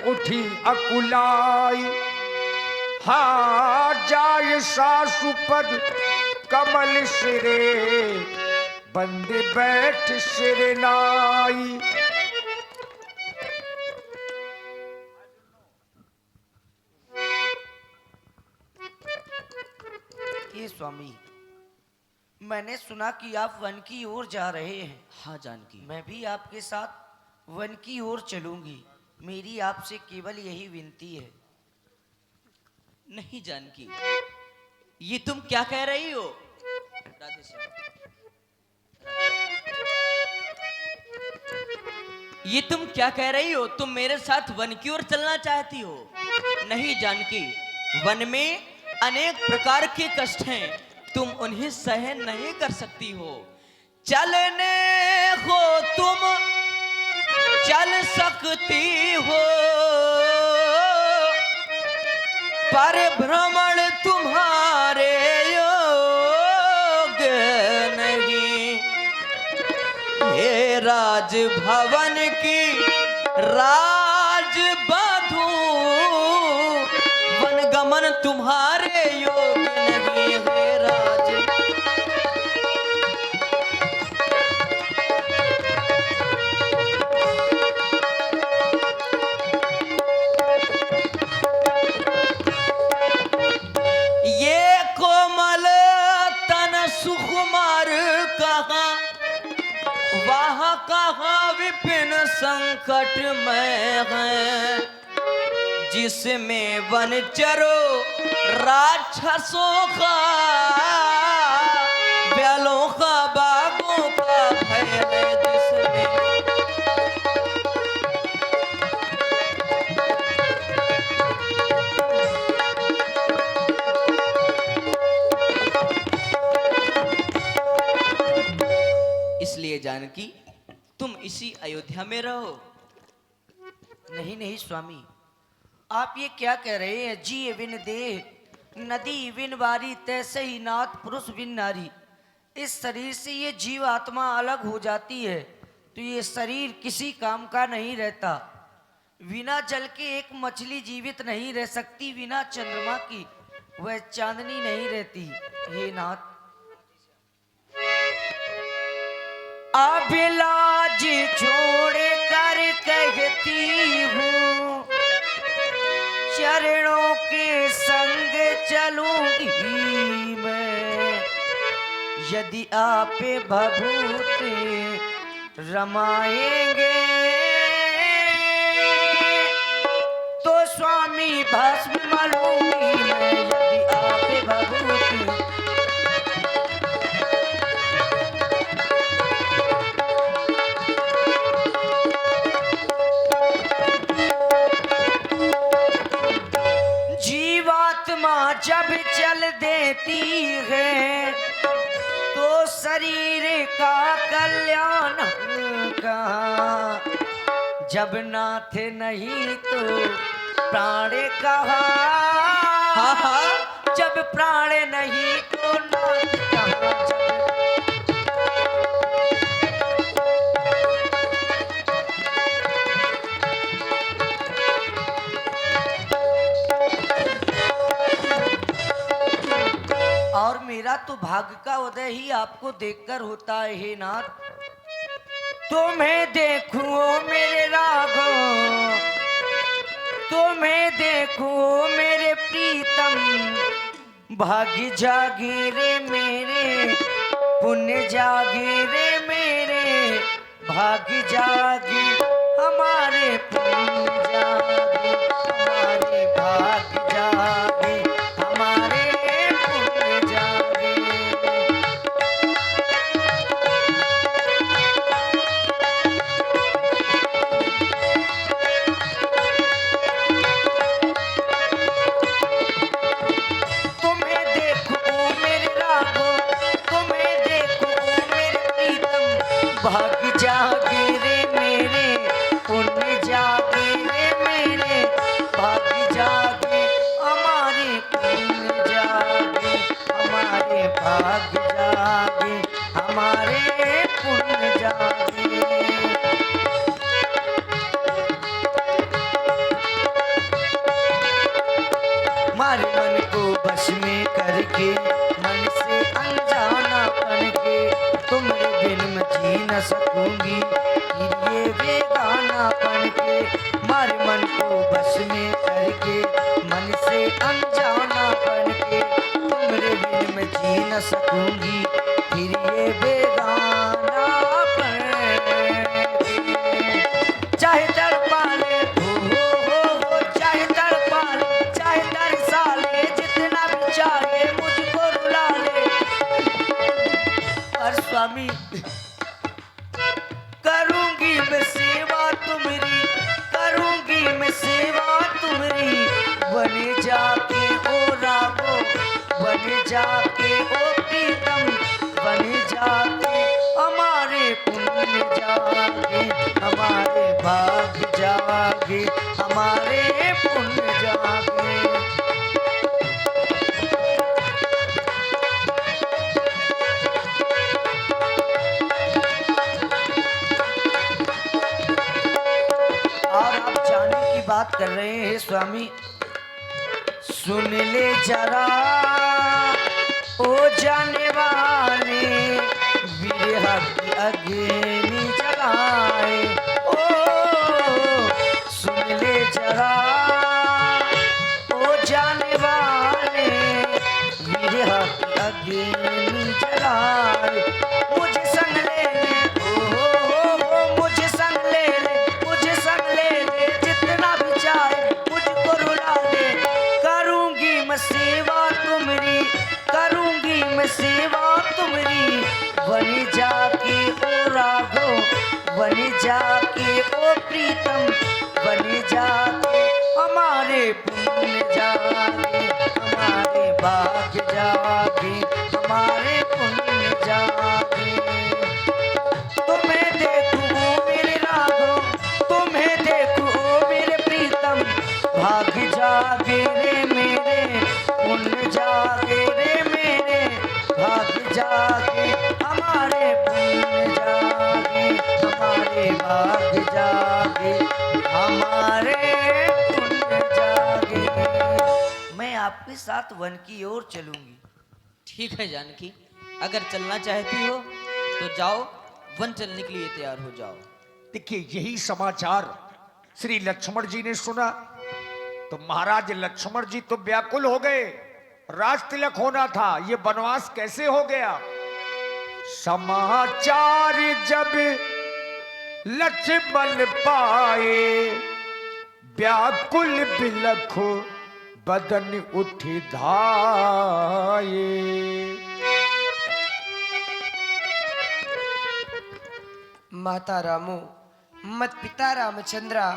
उठी अकुलाई। हाँ जाय सासु पद कमल सिरे, बंदे बैठ सिर नाई। ये स्वामी, मैंने सुना कि आप वन की ओर जा रहे हैं। हाँ जानकी, मैं भी आपके साथ वन की ओर चलूंगी। मेरी आपसे केवल यही विनती है। नहीं जानकी, ये तुम क्या कह रही हो? राधे श्याम, ये तुम क्या कह रही हो? तुम मेरे साथ वन की ओर चलना चाहती हो? नहीं जानकी, वन में अनेक प्रकार के कष्ट हैं, तुम उन्हें सहन नहीं कर सकती हो। चलने हो तुम चल सकती हो, पर भ्रमण तुम्हारे योग नहीं। हे राजभवन की राज बधू, वन गमन तुम्हारे योग नहीं। हे राज ये कोमल तन सुकुमार कहाँ, वहाँ कहाँ विपिन संकट में है। जिसमें वनचरो राक्षसों का, बैलों का बागों का भय है। जिसमें इसलिए जानकी, तुम इसी अयोध्या में रहो। नहीं नहीं स्वामी, आप ये क्या कह रहे हैं? जी विन देह, नदी विन वारी, तैसे ही नाथ पुरुष विन नारी। इस शरीर से ये जीव आत्मा अलग हो जाती है तो ये शरीर किसी काम का नहीं रहता। बिना जल के एक मछली जीवित नहीं रह सकती, बिना चंद्रमा की वह चांदनी नहीं रहती। हे नाथ, अभिलाज छोड़ कर कहती हूँ, चरणों के संग चलूंगी मैं। यदि आप भभूति रमाएंगे तो स्वामी भस्म मलूंगी मैं। यदि आप भभूति जब चल देती है तो शरीर का कल्याण कहाँ। जब नाथ नहीं तो प्राण कहाँ, जब प्राण नहीं तो नाथ कहाँ। और मेरा तो भाग्य का उदय ही आपको देखकर होता है। हे नाथ, तुम्हें देखूं मेरे राघो, तुम्हें देखूं मेरे प्रीतम। भाग्य जागे रे मेरे, पुण्य जागे रे मेरे। भाग्य जागे हमारे, पुण्य जागे हमारे। भाग्य जागे हमारे, भाग्य जागे रे मेरे, पुण्य जागे रे मेरे। भाग्य जागे हमारे, पुण्य जागे हमारे। भाग्य जागे हमारे, पुण्य जागे। मारे मन को बस में करके, मन से अनजाना बन के, तुम्हारे बिन मैं जी न सकूंगी, फिर ये बेगाना बन के। मारे मन को बस में करके, मन से अनजाना बन के, तुम्हारे बिन मैं जी न सकूंगी, फिर ये बेगाना बन के। चाहे तड़पा ले हो, चाहे तड़पा ले, चाहे तरसा ले, जितना भी चाहे मुझको रुला ले। और स्वामी करूंगी मैं सेवा तुम्हारी, करूंगी मैं सेवा तुम्हारी, बने जाके ओ राघो, बने जाके ओ प्रीतम, बने जाके हमारे पुण्य जागे, हमारे भाग्य जागे, हमारे पुण्य जागे। और आप जाने की बात कर रहे हैं स्वामी, सुन ले जरा ओ जाने वाले, विरह की अग्नि जलाए। ओ सुन ले जरा ओ जाने वाले, विरह की अग्नि जलाए। मुझे संग ले ले ओ मुझे संग ले ले, मुझे संग ले ले, जितना भी चाहे मुझको रुला ले। करूंगी मैं सेवा तुम्हारी, करूंगी मैं सेवा तुम्हारी, बनी जाके ओ राघो, बनी जाके ओ प्रीतम, बनी जाके हमारे पुण्य जागे, हमारे भाग्य जागे, हमारे पुण्य जागे। तुम्हें देखूं मेरे राघो, तुम्हें देखूं मेरे प्रीतम, भाग्य जागे रे मेरे, पुण्य जागे रे मेरे, भाग्य जागे, हमारे पुण्य जागे, हमारे भाग्य जागे, हमारे पुण्य जागे। मैं आपके साथ वन की ओर चलूंगी। ठीक है जानकी, अगर चलना चाहती हो तो जाओ, वन चलने के लिए तैयार हो जाओ। देखिए यही समाचार श्री लक्ष्मण जी ने सुना तो महाराज लक्ष्मण जी तो व्याकुल हो गए। राज तिलक होना था, ये वनवास कैसे हो गया। समाचार जब लक्ष्मण पाए, व्याकुल बिलखो बदन उठी धाये। माता रामो, मत पिता रामचंद्रा,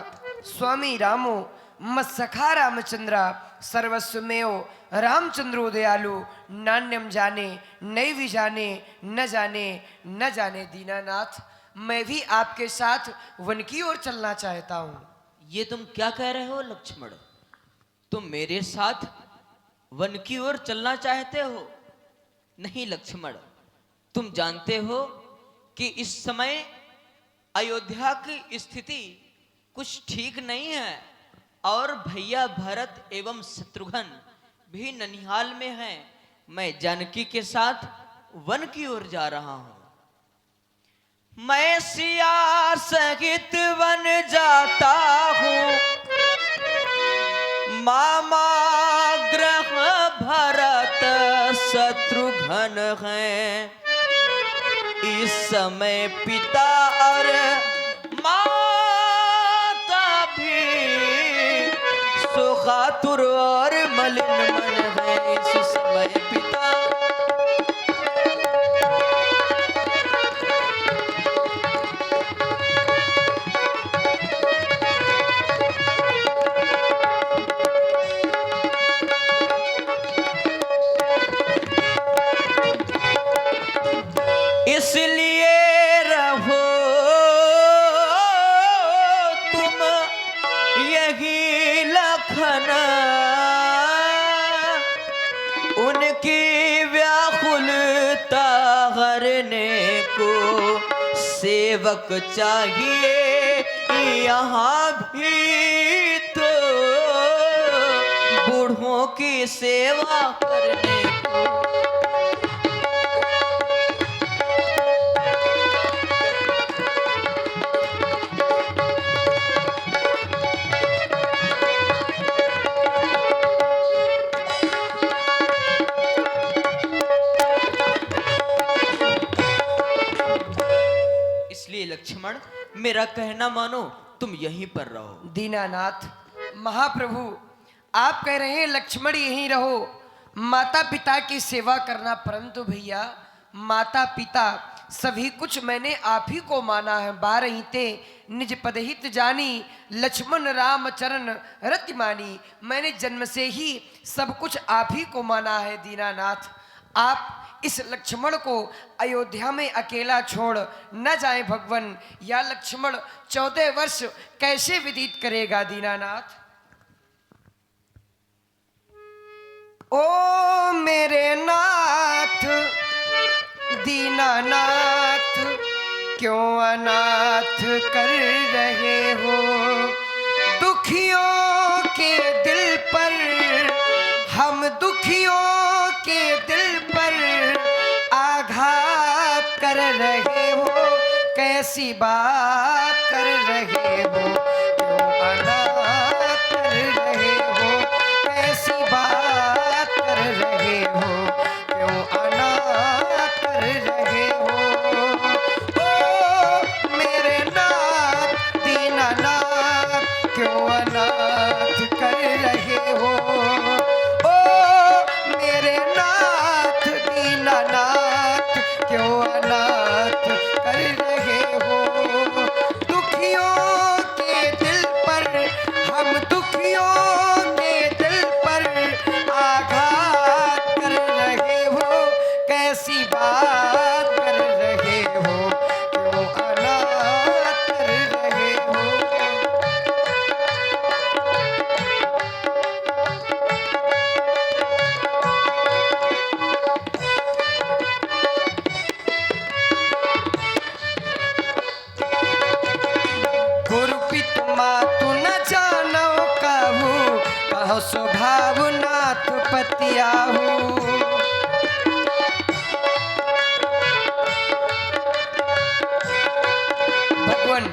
स्वामी रामो, मत सखा रामचंद्रा, सर्वस्वमेव रामचंद्रो दयालु, नान्यम जाने नैवि जाने, न जाने न जाने दीनानाथ। मैं भी आपके साथ वन की ओर चलना चाहता हूँ। ये तुम क्या कह रहे हो लक्ष्मण? तुम मेरे साथ वन की ओर चलना चाहते हो? नहीं लक्ष्मण, तुम जानते हो कि इस समय अयोध्या की स्थिति कुछ ठीक नहीं है और भैया भरत एवं शत्रुघ्न भी ननिहाल में हैं। मैं जानकी के साथ वन की ओर जा रहा हूं। मैं सिया सहित वन जाता हूं, मामा ग्रह भरत शत्रुघ्न हैं। इस समय पिता और माता भी सुखातुर और मलिन मन है। इस समय पिता इसलिए रहो तुम यही लखन, उनकी व्याकुलता हरने को सेवक चाहिए यहाँ भी तो बूढ़ों की सेवा करने को। इसलिए लक्ष्मण, मेरा कहना मानो, तुम यहीं पर रहो। दीनानाथ महाप्रभु, आप कह रहे हैं लक्ष्मण यहीं रहो, माता पिता की सेवा करना, परंतु भैया माता पिता सभी कुछ मैंने आप ही को माना है। 12 ते निज पदहित जानी, लक्ष्मण राम चरण रति मानी। मैंने जन्म से ही सब कुछ आप ही को माना है। दीनानाथ, आप इस लक्ष्मण को अयोध्या में अकेला छोड़ न जाए भगवन। या लक्ष्मण 14 वर्ष कैसे व्यतीत करेगा दीनानाथ? ओ मेरे नाथ दीनानाथ, क्यों अनाथ कर रहे हो दुखियों के दिल पर, हम दुखियों के दिल पर आघात कर रहे हो, कैसी बात कर रहे हो, क्यों अनाथ कर रहे हो, कैसी बात कर रहे हो, क्यों अनाथ कर रहे हो। ओ मेरे नाथ दीनानाथ, क्यों अनाथ कर रहे हो। ओ मेरे नाथ दीनानाथ, क्यों अनाथ कर रहे हो। दुखियों के दिल पर, हम दुखियों के दिल पर आघात कर रहे हो, कैसी बात कर रहे हो, क्यों अनाथ कर रहे हो। गुरु पित मातु न जानो कहू, कहो स्वभाव नाथ पतियाहू। भगवान,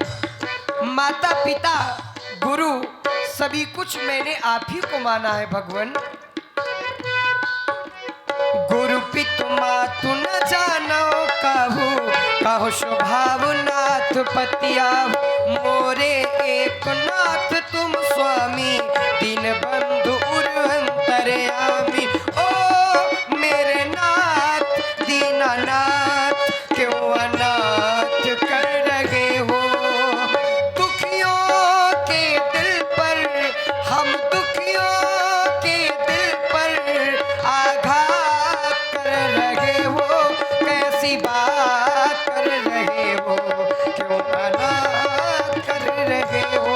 माता पिता गुरु सभी कुछ मैंने आप ही को माना है भगवान। गुरु पितु मातु न जानो कहू, कहो स्वभाव नाथ पतिया। मोरे एक नाथ तुम स्वामी, दीन बंधु उर अंतर्यामी। ओ मेरे नाथ दीनानाथ, क्यों अनाथ कर रहे हो। दुखियों के दिल पर, हम दुखियों के दिल पर आघात कर रहे हो, कैसी बात कर रहे हो, क्यों अनाथ कर रहे हो,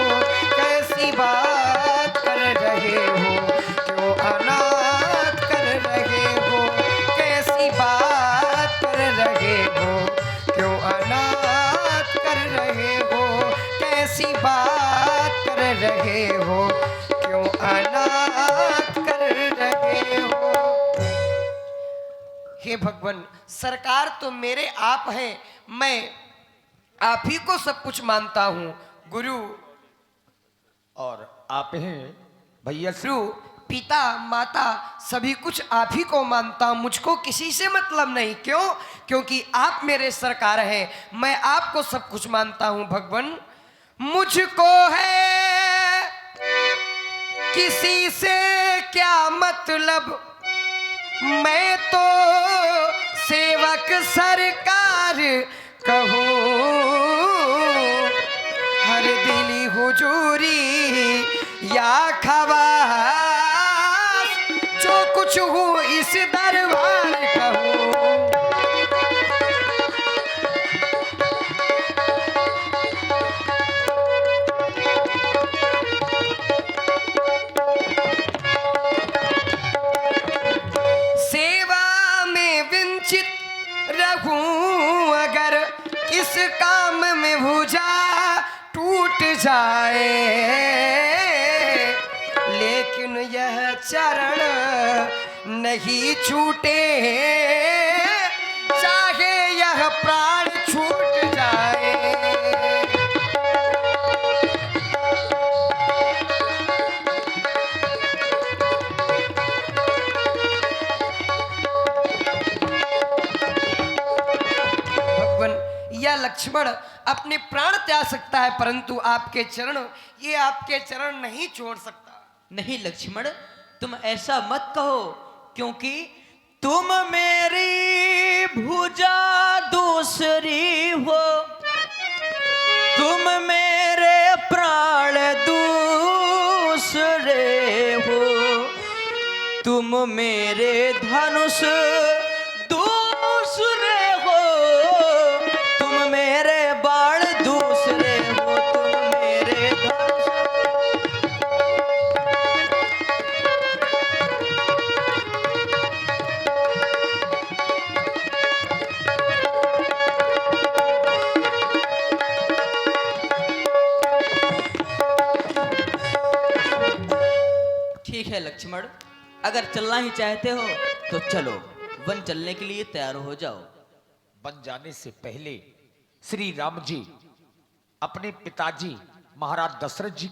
कैसी बात कर रहे हो, क्यों अनाथ कर रहे हो, कैसी बात कर रहे हो, क्यों अनाथ कर रहे हो, कैसी बात कर रहे हो, क्यों अनाथ कर रहे हो। हे भगवान, सरकार तो मेरे आप हैं, मैं आप ही को सब कुछ मानता हूँ। गुरु और आप हैं भैया गुरु पिता माता सभी कुछ आप ही को मानता हूँ, मुझको किसी से मतलब नहीं। क्यों? क्योंकि आप मेरे सरकार हैं, मैं आपको सब कुछ मानता हूँ भगवान। मुझको है किसी से क्या मतलब, मैं तो सेवक सरकार कहूँ। हर दिली हुजूरी या खवास, जो कुछ हो इस दरबार कहूँ। सेवा में विंचित रहूं अगर, इस काम में भुजा टूट जाए, लेकिन लेकिन यह चरण नहीं छूटे, चाहे यह प्राण छूट जाए। या लक्ष्मण अपने प्राण त्याग सकता है, परंतु आपके चरण, ये आपके चरण नहीं छोड़ सकता। नहीं लक्ष्मण, तुम ऐसा मत कहो, क्योंकि तुम मेरी भुजा दूसरी हो, तुम मेरे प्राण दूसरे हो, तुम मेरे धनुष दूसरे हो, तुम मेरे बाण दूसरे हो, तुम मेरे धनुष। ठीक है लक्ष्मण, अगर चलना ही चाहते हो तो चलो, वन चलने के लिए तैयार हो जाओ। बन जाने से पहले श्री राम जी अपने पिताजी महाराज दशरथ जी